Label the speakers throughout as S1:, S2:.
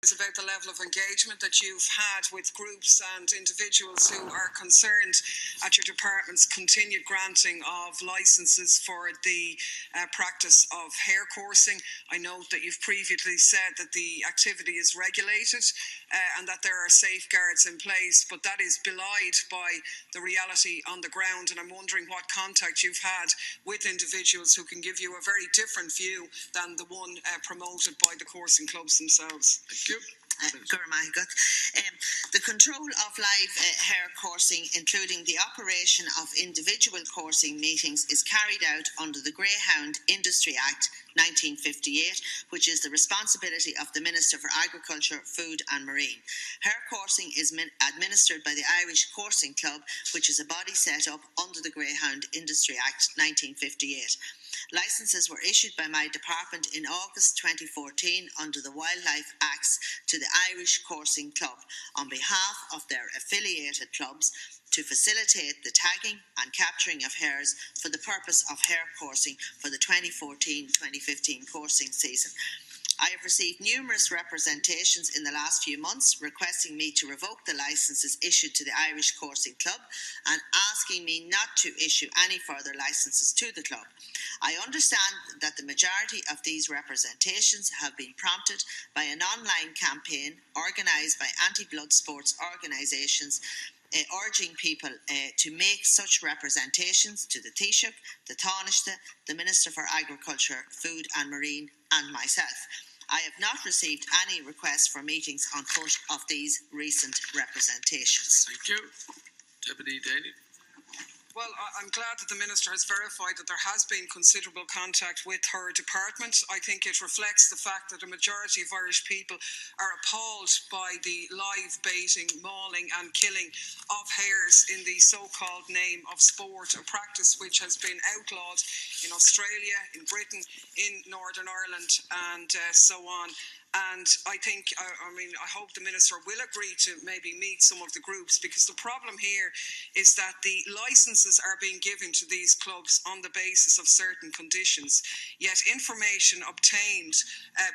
S1: Is about the level of engagement that you've had with groups and individuals who are concerned at your department's continued granting of licences for the practice of hare coursing. I note that you've previously said that the activity is regulated and that there are safeguards in place, but that is belied by the reality on the ground, and I'm wondering what contact you've had with individuals who can give you a very different view than the one promoted by the coursing clubs themselves.
S2: Thank you.
S3: The control of live hare coursing, including the operation of individual coursing meetings, is carried out under the Greyhound Industry Act 1958, which is the responsibility of the Minister for Agriculture, Food and Marine. Hare coursing is administered by the Irish Coursing Club, which is a body set up under the Greyhound Industry Act 1958. Licences were issued by my department in August 2014 under the Wildlife Acts to the Irish Coursing Club on behalf of their affiliated clubs to facilitate the tagging and capturing of hares for the purpose of hare coursing for the 2014-2015 coursing season. I have received numerous representations in the last few months requesting me to revoke the licences issued to the Irish Coursing Club and asking me not to issue any further licences to the club. I understand that the majority of these representations have been prompted by an online campaign organised by anti-blood sports organisations urging people to make such representations to the Taoiseach, the Taoiseach, the Minister for Agriculture, Food and Marine and myself. I have not received any requests for meetings on foot of these recent representations.
S2: Thank you. Deputy Daly.
S1: Well, I'm glad that the Minister has verified that there has been considerable contact with her department. I think it reflects the fact that a majority of Irish people are appalled by the live baiting, mauling and killing of hares in the so-called name of sport, a practice which has been outlawed in Australia, in Britain, in Northern Ireland and so on. And I think, I hope the Minister will agree to maybe meet some of the groups, because the problem here is that the licences are being given to these clubs on the basis of certain conditions. Yet information obtained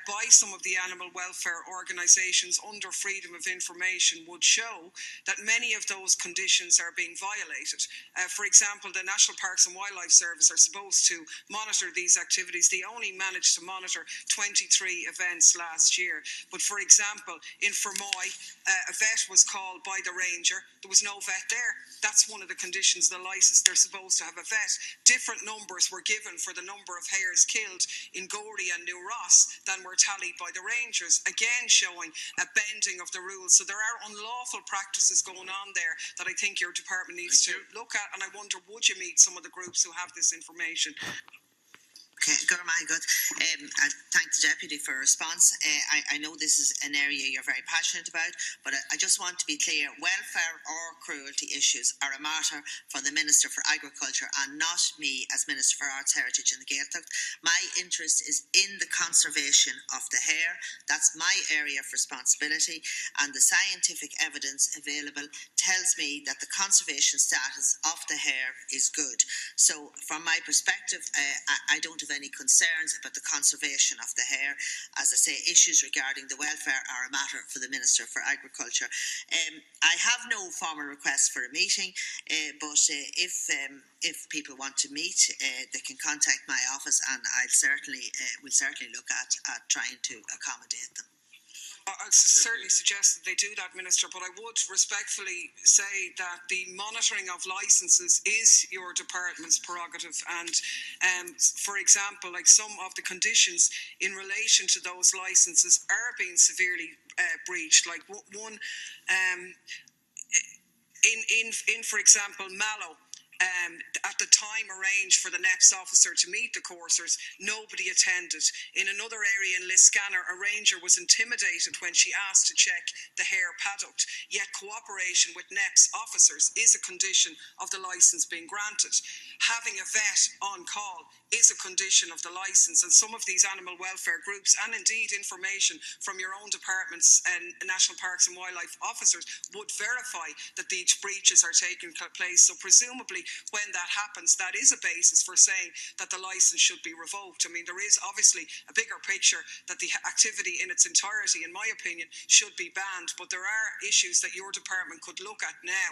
S1: by some of the animal welfare organisations under freedom of information would show that many of those conditions are being violated. For example, the National Parks and Wildlife Service are supposed to monitor these activities. They only managed to monitor 23 events last year. But for example, in Fermoy, a vet was called by the ranger. There was no vet there. That's one of the conditions of the licence. They're supposed to have a vet. Different numbers were given for the number of hares killed in Gorey and New Ross than were tallied by the rangers, again showing a bending of the rules. So there are unlawful practices going on there that I think your department needs to look at, and I wonder, would you meet some of the groups who have this information?
S3: Okay, I thank the Deputy for a response. I know this is an area you're very passionate about, but I just want to be clear, welfare or cruelty issues are a matter for the Minister for Agriculture and not me as Minister for Arts, Heritage and the Gaeltacht. My interest is in the conservation of the hare. That's my area of responsibility, and the scientific evidence available tells me that the conservation status of the hare is good. So from my perspective, I don't have any concerns about the conservation of the hare. As I say, issues regarding the welfare are a matter for the Minister for Agriculture. I have no formal request for a meeting, but if people want to meet, they can contact my office, and we'll certainly look at trying to accommodate them.
S1: I certainly suggest that they do that, Minister, but I would respectfully say that the monitoring of licences is your department's prerogative, and for example, like some of the conditions in relation to those licences are being severely breached. Like one, in for example, Mallow. At the time arranged for the NEPS officer to meet the coursers, nobody attended. In another area in Liscannor, a ranger was intimidated when she asked to check the hare paddock, yet cooperation with NEPS officers is a condition of the licence being granted. Having a vet on call is a condition of the licence, and some of these animal welfare groups, and indeed information from your own departments and National Parks and Wildlife officers, would verify that these breaches are taking place. So presumably when that happens, that is a basis for saying that the licence should be revoked. I mean, there is obviously a bigger picture that the activity in its entirety, in my opinion, should be banned, but there are issues that your department could look at now,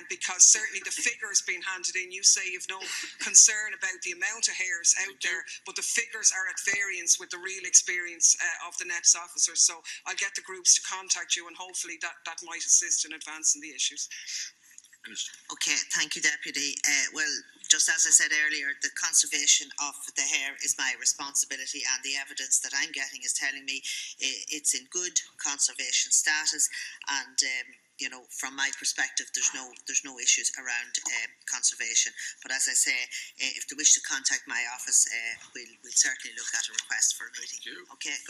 S1: because certainly the figures being handed in, you say you've no concern about the amount of hares out there, but the figures are at variance with the real experience of the NEPS officers. So I'll get the groups to contact you, and hopefully that might assist in advancing the issues.
S2: Minister.
S3: Okay, thank you, Deputy. Well, just as I said earlier, the conservation of the hare is my responsibility, and the evidence that I'm getting is telling me it's in good conservation status, and you know, from my perspective, there's no issues around conservation. But as I say, if they wish to contact my office, we'll certainly look at a request for a meeting.
S2: Thank you.
S3: Okay.